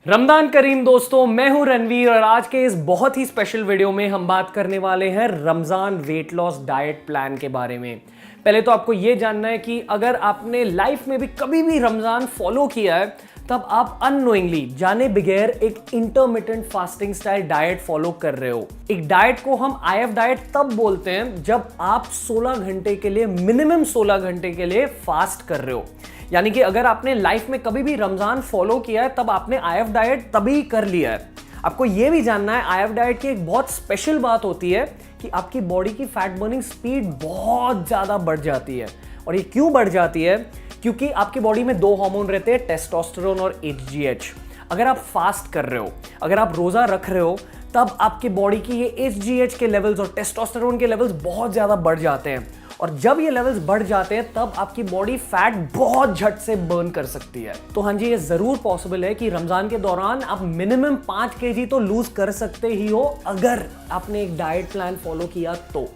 रमजान करीम दोस्तों, मैं हूं रणवीर और आज के इस बहुत ही स्पेशल वीडियो में हम बात करने वाले हैं Ramzan weight loss diet plan के बारे में। पहले तो आपको यह जानना है कि अगर आपने लाइफ में भी कभी भी रमजान फॉलो किया है तब आप अननोइंगली जाने बगैर एक intermittent fasting style diet follow कर रहे हो। एक डाइट को हम आईएफ डाइट तब बोलते हैं जब आप 16 घंटे के लिए, मिनिमम 16 घंटे के लिए फास्ट कर रहे हो। यानी कि अगर आपने लाइफ में कभी भी रमजान फॉलो किया है तब आपने आईएफ डाइट तभी कर लिया है। आपको यह भी जानना है आईएफ डाइट की एक बहुत स्पेशल बात होती है कि आपकी बॉडी की फैट बर्निंग स्पीड बहुत ज्यादा बढ़ जाती है। और ये क्यों बढ़ जाती है? क्योंकि आपकी बॉडी में दो हार्मोन रहते हैं, टेस्टोस्टेरोन और एचजीएच। अगर आप फास्ट कर रहे हो, अगर आप रोजा रख रहे हो, तब आपकी बॉडी की ये एचजीएच के लेवल्स और टेस्टोस्टेरोन के लेवल्स बहुत ज्यादा बढ़ जाते हैं। और जब ये लेवल्स बढ़ जाते हैं तब आपकी बॉडी फैट बहुत झट से बर्न कर सकती है। तो हाँ जी, ये जरूर पॉसिबल है कि रमजान के दौरान आप मिनिमम 5 केजी तो लूज कर सकते ही हो अगर आपने एक डाइट प्लान फॉलो किया तो।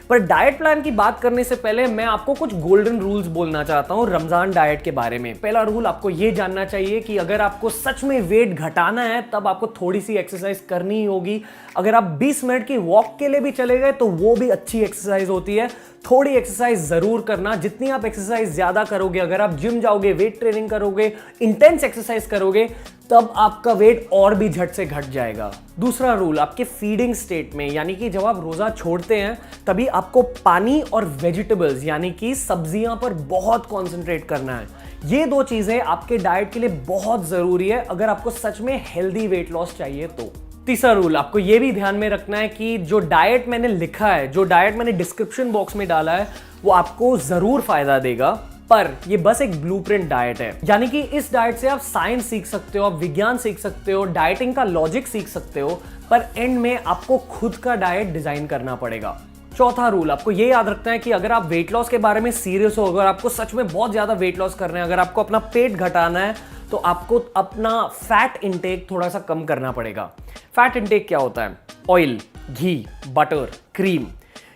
पर डाइट प्लान की बात करने से पहले मैं आपको कुछ गोल्डन रूल्स बोलना चाहता हूं रमजान डाइट के बारे में। पहला रूल आपको यह जानना चाहिए कि अगर आपको सच में वेट घटाना है तब आपको थोड़ी सी एक्सरसाइज करनी ही होगी। अगर आप 20 मिनट की वॉक के लिए भी चले गए तो वो भी अच्छी एक्सरसाइज होती है। थोड़ी एक्सरसाइज जरूर करना। जितनी आप एक्सरसाइज ज्यादा करोगे, अगर आप जिम जाओगे, वेट ट्रेनिंग करोगे, इंटेंस एक्सरसाइज करोगे, तब आपका वेट और भी झट से घट जाएगा। दूसरा रूल, आपके फीडिंग स्टेट में, यानी कि जब आप रोजा छोड़ते हैं तभी आपको पानी और वेजिटेबल्स यानी कि सब्जियां पर बहुत कंसंट्रेट करना है। ये दो चीजें आपके डाइट के लिए बहुत जरूरी है अगर आपको सच में हेल्दी वेट लॉस चाहिए तो। तीसरा रूल, आपको यह भी ध्यान में रखना है कि जो डाइट मैंने लिखा है, जो डाइट मैंने डिस्क्रिप्शन बॉक्स में डाला है, वो आपको जरूर फायदा देगा, पर ये बस एक ब्लूप्रिंट डाइट है। यानी कि इस डाइट से आप साइंस सीख सकते हो, आप विज्ञान सीख सकते हो, डाइटिंग का लॉजिक सीख सकते हो, पर एंड में आपको खुद का डाइट डिजाइन करना पड़ेगा। चौथा रूल, आपको ये याद रखना है कि अगर आप वेट लॉस के बारे में सीरियस हो, अगर आपको सच में बहुत ज्यादा वेट लॉस करना है, अगर आपको अपना पेट घटाना है, तो आपको अपना फैट इंटेक थोड़ा सा कम करना पड़ेगा। फैट इंटेक क्या होता है? ऑयल, घी, बटर, क्रीम।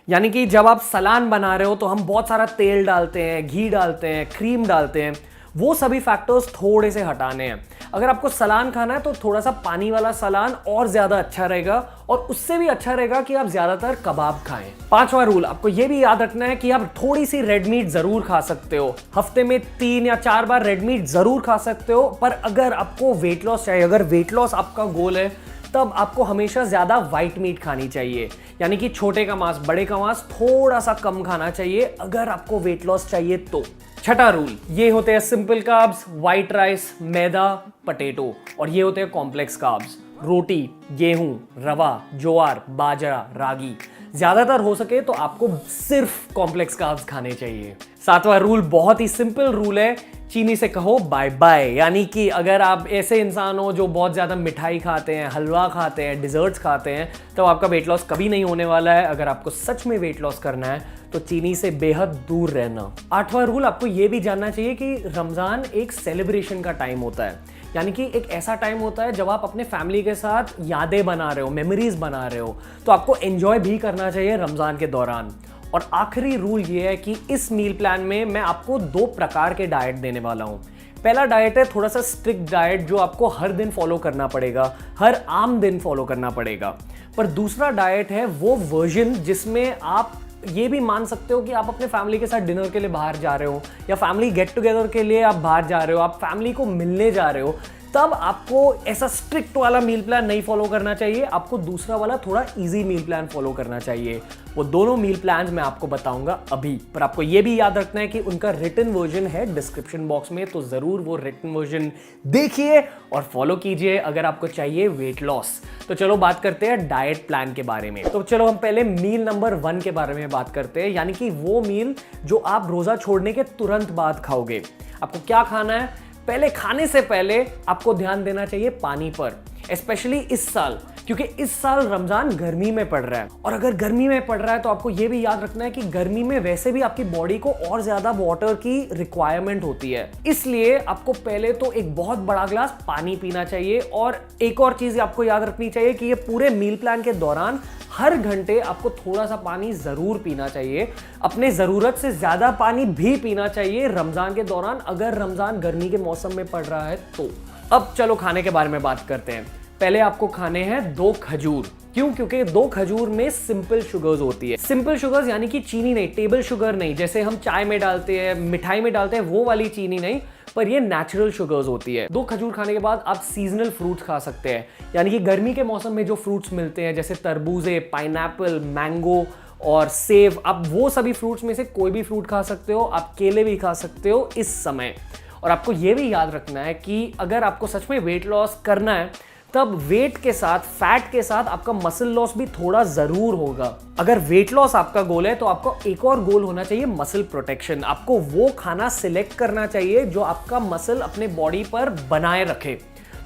यानी कि जब आप सलाद बना रहे हो तो हम बहुत सारा तेल डालते हैं, घी डालते हैं, क्रीम डालते हैं। वो सभी फैक्टर्स थोड़े से हटाने हैं। अगर आपको सलाद खाना है तो थोड़ा सा पानी वाला सलाद और ज्यादा अच्छा रहेगा, और उससे भी अच्छा रहेगा कि आप ज्यादातर कबाब खाएं। पांचवा रूल, आपको यह भी याद रखना है कि आप थोड़ी सी रेड मीट जरूर खा सकते हो। हफ्ते में 3 या 4 बार रेड मीट जरूर खा सकते हो, पर अगर आपको वेट लॉस चाहिए, अगर वेट लॉस आपका गोल है, तब आपको हमेशा ज्यादा व्हाइट मीट खानी चाहिए। यानी कि छोटे का मांस, बड़े का मांस थोड़ा सा कम खाना चाहिए अगर आपको वेट लॉस चाहिए तो। छठा रूल, ये होते हैं सिंपल कार्ब्स, व्हाइट राइस, मैदा, पटेटो, और ये होते हैं कॉम्प्लेक्स कार्ब्स, रोटी, गेहूं, रवा, ज्वार, बाजरा, रागी। ज्यादातर हो सके तो आपको सिर्फ कॉम्प्लेक्स कार्ब्स खाने चाहिए। सातवां रूल बहुत ही सिंपल रूल है, चीनी से कहो बाय बाय। यानी कि अगर आप ऐसे इंसान हो जो बहुत ज्यादा मिठाई खाते हैं, हलवा खाते हैं, डिजर्ट्स खाते हैं, तो आपका वेट लॉस कभी नहीं होने वाला है। अगर आपको सच में वेट लॉस करना है तो चीनी से बेहद दूर रहना। आठवां रूल, आपको यह भी जानना चाहिए कि रमजान एक सेलिब्रेशन का टाइम होता है। यानी कि एक ऐसा टाइम होता है जब आप अपने फैमिली के साथ यादें बना रहे हो, मेमोरीज बना रहे हो, तो आपको एंजॉय भी करना चाहिए रमजान के दौरान। और आखिरी रूल ये है कि इस मील प्लान में मैं आपको 2 प्रकार के डाइट देने वाला हूं। पहला डाइट है थोड़ा सा स्ट्रिक्ट डाइट जो आपको हर दिन फॉलो करना पड़ेगा, हर आम दिन फॉलो करना पड़ेगा। पर दूसरा डाइट है वो वर्जन जिसमें आप ये भी मान सकते हो कि आप अपने फैमिली के साथ डिनर के लिए बाहर जा रहे हो, या फैमिली गेट टुगेदर के लिए आप बाहर जा रहे हो, आप फैमिली को मिलने जा रहे हो, तब आपको ऐसा स्ट्रिक्ट वाला मील प्लान नहीं फॉलो करना चाहिए। आपको दूसरा वाला थोड़ा इजी मील प्लान फॉलो करना चाहिए। वो दोनों मील प्लान्स मैं आपको बताऊंगा अभी, पर आपको ये भी याद रखना है कि उनका रिटन वर्जन है डिस्क्रिप्शन बॉक्स में, तो जरूर वो रिटन वर्जन देखिए और फॉलो कीजिए अगर आपको चाहिए वेट लॉस। तो चलो बात करते हैं डाइट प्लान के बारे में। तो चलो हम पहले मील नंबर 1 के बारे में बात करते हैं, यानी कि वो मील जो आप रोजा छोड़ने के तुरंत बाद खाओगे। आपको क्या खाना है? पहले खाने से पहले आपको ध्यान देना चाहिए पानी पर, स्पेशली इस साल, क्योंकि इस साल रमजान गर्मी में पड़ रहा है। और अगर गर्मी में पड़ रहा है तो आपको यह भी याद रखना है कि गर्मी में वैसे भी आपकी बॉडी को और ज्यादा वाटर की रिक्वायरमेंट होती है, इसलिए आपको पहले तो एक बहुत बड़ा ग्लास पानी पीना चाहिए। और एक और चीज आपको याद रखनी चाहिए कि ये पूरे मील प्लान के दौरान हर घंटे आपको थोड़ा सा पानी जरूर पीना चाहिए। अपने जरूरत से ज्यादा पानी भी पीना चाहिए रमजान के दौरान, अगर रमजान गर्मी के मौसम में पड़ रहा है तो। अब चलो खाने के बारे में बात करते हैं। पहले आपको खाने हैं 2 खजूर। क्यों? क्योंकि 2 खजूर में सिंपल शुगर्स होती है। सिंपल शुगर्स यानी कि चीनी नहीं, टेबल शुगर नहीं, जैसे हम चाय में डालते हैं, मिठाई में डालते हैं, वो वाली चीनी नहीं, पर ये नेचुरल शुगर्स होती है। 2 खजूर खाने के बाद आप सीजनल फ्रूट्स खा सकते हैं, यानी कि गर्मी के मौसम में जो फ्रूट्स मिलते हैं जैसे तरबूजे, पाइनएप्पल, मैंगो और सेब, आप वो सभी फ्रूट्स में से कोई भी फ्रूट खा सकते हो। आप केले भी खा सकते हो इस समय। और आपको ये भी याद रखना है कि अगर आपको सच में वेट लॉस करना है तब वेट के साथ, फैट के साथ आपका मसल लॉस भी थोड़ा जरूर होगा। अगर वेट लॉस आपका गोल है तो आपको एक और गोल होना चाहिए, मसल प्रोटेक्शन। आपको वो खाना सिलेक्ट करना चाहिए जो आपका मसल अपने बॉडी पर बनाए रखे।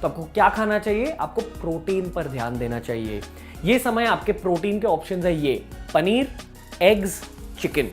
तो आपको क्या खाना चाहिए? आपको प्रोटीन पर ध्यान देना चाहिए। ये समय आपके प्रोटीन के ऑप्शंस है ये पनीर, एग्स, चिकन।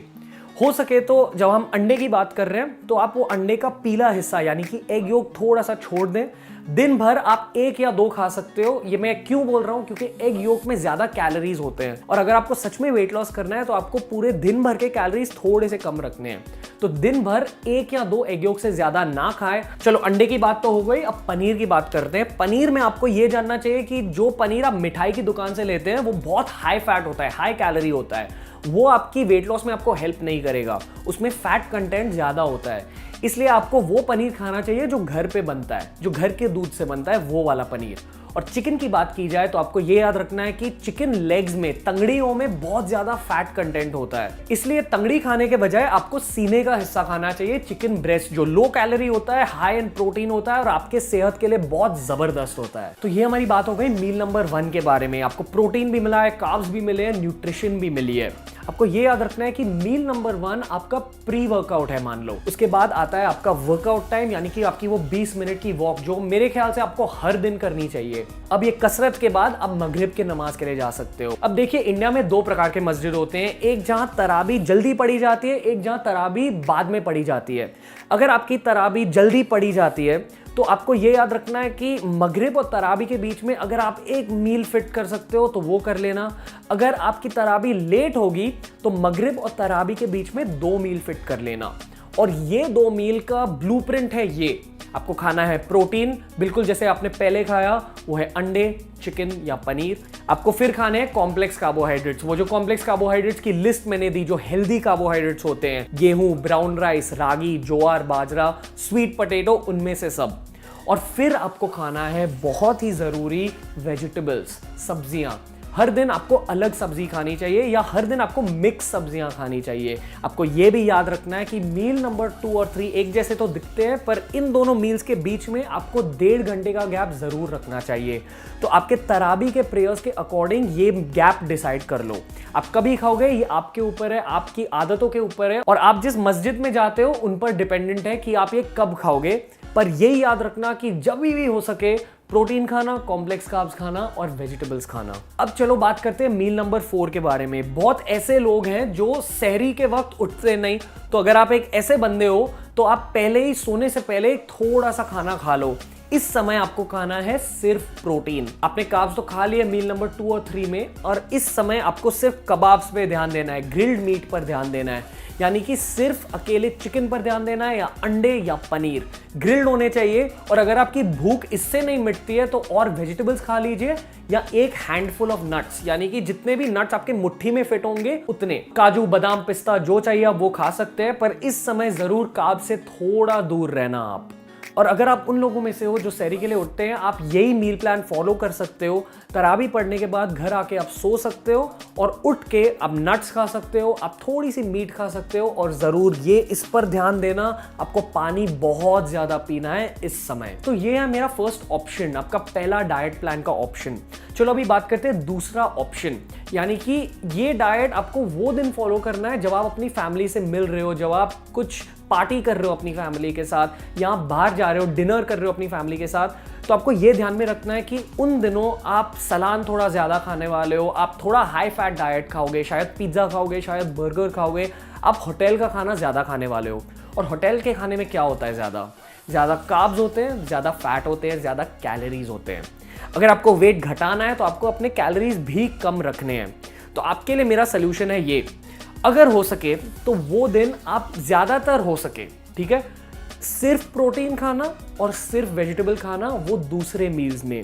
हो सके तो जब हम अंडे की बात कर रहे हैं तो आप वो अंडे का पीला हिस्सा यानी कि एग योक थोड़ा सा छोड़ दें। दिन भर आप 1 या 2 खा सकते हो। ये मैं क्यों बोल रहा हूं? क्योंकि एग योक में ज्यादा कैलोरीज होते हैं और अगर आपको सच में वेट लॉस करना है तो आपको पूरे दिन भर के कैलोरीज थोड़े से कम रखने हैं। तो दिन भर 1 या 2 एग योक से ज्यादा ना खाएं। चलो अंडे की बात तो हो गई, अब पनीर की बात करते हैं। पनीर में आपको ये जानना चाहिए कि जो पनीर आप मिठाई की दुकान से लेते हैं वो बहुत हाई फैट होता है, हाई कैलोरी होता है। वो आपकी वेट लॉस में आपको हेल्प नहीं करेगा, उसमें फैट कंटेंट ज्यादा होता है। इसलिए आपको वो पनीर खाना चाहिए जो घर पे बनता है, जो घर के दूध से बनता है, वो वाला पनीर। और चिकन की बात की जाए तो आपको ये याद रखना है कि चिकन लेग्स में, तंगड़ियों में बहुत ज्यादा फैट कंटेंट होता है। इसलिए तंगड़ी खाने के बजाय आपको सीने का हिस्सा खाना चाहिए, चिकन ब्रेस्ट, जो लो कैलोरी होता है, हाई इन प्रोटीन होता है और आपके सेहत के लिए बहुत जबरदस्त होता है। तो ये हमारी बात हो गई मील नंबर 1 के बारे में। आपको प्रोटीन भी मिला है, कार्ब्स भी मिले हैं, न्यूट्रिशन भी मिली है। आपको ये याद रखना है कि मील नंबर 1 आपका प्री वर्कआउट है मान लो। उसके बाद आता है आपका वर्कआउट टाइम, यानी कि आपकी वो 20 मिनट की वॉक जो मेरे ख्याल से आपको हर दिन करनी चाहिए। अब ये कसरत के बाद आप मगरिब के नमाज के लिए जा सकते हो। अब देखिए इंडिया में 2 प्रकार के मस्जिद होते हैं, एक जहां तराबी जल्दी पढ़ी जाती है, एक जहां तराबी बाद में पढ़ी जाती है। अगर आपकी तराबी जल्दी पढ़ी जाती है तो आपको ये याद रखना है कि मगरिब और तराबी के बीच में अगर आप एक मील फिट कर सकते हो तो वो कर लेना। अगर आपकी तराबी लेट होगी तो मगरिब और तराबी के बीच में 2 मील फिट कर लेना। और ये 2 मील का ब्लूप्रिंट है ये। आपको खाना है प्रोटीन, बिल्कुल जैसे आपने पहले खाया, वो है अंडे, चिकन या पनीर। आपको फिर खाने हैं कॉम्प्लेक्स कार्बोहाइड्रेट्स। वो जो कॉम्प्लेक्स कार्बोहाइड्रेट्स की लिस्ट मैंने दी, जो हेल्दी कार्बोहाइड्रेट्स होते हैं, गेहूं, ब्राउन राइस, रागी, ज्वार, बाजरा, स्वीट पोटैटो, उनमें से सब। और फिर आपको खाना है बहुत ही जरूरी वेजिटेबल्स, सब्जियां। हर दिन आपको अलग सब्जी खानी चाहिए या हर दिन आपको मिक्स सब्जियां खानी चाहिए। आपको यह भी याद रखना है कि मील नंबर 2 और 3 एक जैसे तो दिखते हैं, पर इन दोनों मील्स के बीच में आपको 1.5 घंटे का गैप जरूर रखना चाहिए। तो आपके तराबी के प्रेयर्स के अकॉर्डिंग ये गैप डिसाइड कर लो। आप कभी खाओगे ये आपके ऊपर है, आपकी आदतों के ऊपर है और आप जिस मस्जिद में जाते हो उन पर डिपेंडेंट है कि आप ये कब खाओगे। पर यही याद रखना कि जब भी हो सके प्रोटीन खाना, कॉम्प्लेक्स कार्ब्स खाना और वेजिटेबल्स खाना। अब चलो बात करते हैं मील नंबर 4 के बारे में। बहुत ऐसे लोग हैं जो सहरी के वक्त उठते नहीं, तो अगर आप एक ऐसे बंदे हो तो आप पहले ही सोने से पहले थोड़ा सा खाना खा लो। इस समय आपको खाना है सिर्फ प्रोटीन। आपने कार्ब्स तो खा लिए मील नंबर 2 और 3 में, और इस समय आपको सिर्फ कबाब्स पे ध्यान देना है, ग्रिल्ड मीट पर ध्यान देना है, यानी कि सिर्फ अकेले चिकन पर ध्यान देना है या अंडे या पनीर ग्रिल्ड होने चाहिए। और अगर आपकी भूख इससे नहीं मिटती है तो और वेजिटेबल्स खा लीजिए या एक हैंडफुल ऑफ नट्स, यानी कि जितने भी नट्स आपके मुट्ठी में फिट होंगे उतने, काजू, बादाम, पिस्ता, जो चाहिए आप वो खा सकते हैं। पर इस समय जरूर कार्ब से थोड़ा दूर रहना आप। और अगर आप उन लोगों में से हो जो सहरी के लिए उठते हैं, आप यही मील प्लान फॉलो कर सकते हो। तरावी पढ़ने के बाद घर आके आप सो सकते हो और उठ के आप नट्स खा सकते हो, आप थोड़ी सी मीट खा सकते हो। और जरूर ये इस पर ध्यान देना, आपको पानी बहुत ज्यादा पीना है इस समय। तो ये है मेरा फर्स्ट ऑप्शन, आपका पहला डाइट प्लान का ऑप्शन। चलो अभी बात करते हैं दूसरा ऑप्शन, यानी कि ये डाइट आपको वो दिन फॉलो करना है जब आप अपनी फैमिली से मिल रहे हो, जब आप कुछ पार्टी कर रहे हो अपनी फैमिली के साथ या बाहर जा रहे हो, डिनर कर रहे हो अपनी फैमिली के साथ। तो आपको ये ध्यान में रखना है कि उन दिनों आप सलाद थोड़ा ज्यादा खाने वाले हो, आप थोड़ा हाई फैट डाइट खाओगे, शायद पिज्जा खाओगे, शायद बर्गर खाओगे, आप होटल का खाना ज्यादा खाने वाले हो। और होटल के खाने में क्या होता है, ज्यादा कार्ब्स होते हैं, ज्यादा फैट होते हैं, ज्यादा कैलोरीज होते हैं। अगर आपको वेट घटाना है तो आपको अपने कैलोरीज भी कम रखने हैं। तो आपके लिए मेरा सोल्यूशन है ये, अगर हो सके तो वो दिन आप ज्यादातर हो सके, ठीक है, सिर्फ प्रोटीन खाना और सिर्फ वेजिटेबल खाना, वो दूसरे मील्स में,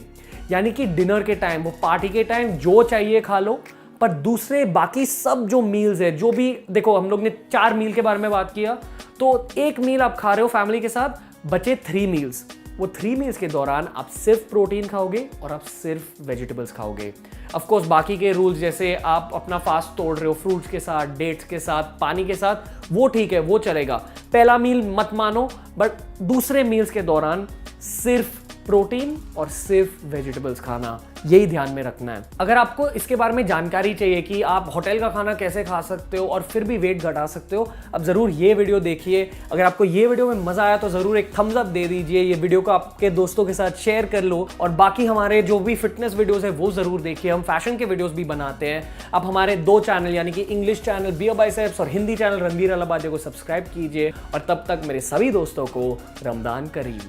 यानी कि डिनर के टाइम, वो पार्टी के टाइम जो चाहिए खा लो, पर दूसरे बाकी सब जो मील्स है, जो भी, देखो हम लोग ने 4 मील के बारे में बात किया, तो एक मील आप खा रहे हो फैमिली के साथ, बचे 3 मील्स। वो 3 मील्स के दौरान आप सिर्फ प्रोटीन खाओगे और आप सिर्फ वेजिटेबल्स खाओगे। ऑफ कोर्स बाकी के रूल्स, जैसे आप अपना फास्ट तोड़ रहे हो फ्रूट्स के साथ, डेट्स के साथ, पानी के साथ, वो ठीक है, वो चलेगा। पहला मील मत मानो, बट दूसरे मील्स के दौरान सिर्फ प्रोटीन और सिर्फ वेजिटेबल्स खाना, यही ध्यान में रखना है। अगर आपको इसके बारे में जानकारी चाहिए कि आप होटल का खाना कैसे खा सकते हो और फिर भी वेट घटा सकते हो, अब जरूर ये वीडियो देखिए। अगर आपको ये वीडियो में मजा आया तो जरूर एक थम्स अप दे दीजिए, ये वीडियो को आपके दोस्तों के साथ शेयर कर लो, और बाकी हमारे जो भी फिटनेस वीडियोस है वो जरूर देखिए। हम फैशन के वीडियोस भी बनाते हैं। आप हमारे 2 चैनल, यानी कि इंग्लिश चैनल बियर बाइसेप्स और हिंदी चैनल रणवीर अलाबादिया को सब्सक्राइब कीजिए। और तब तक मेरे सभी दोस्तों को रमजान करीम।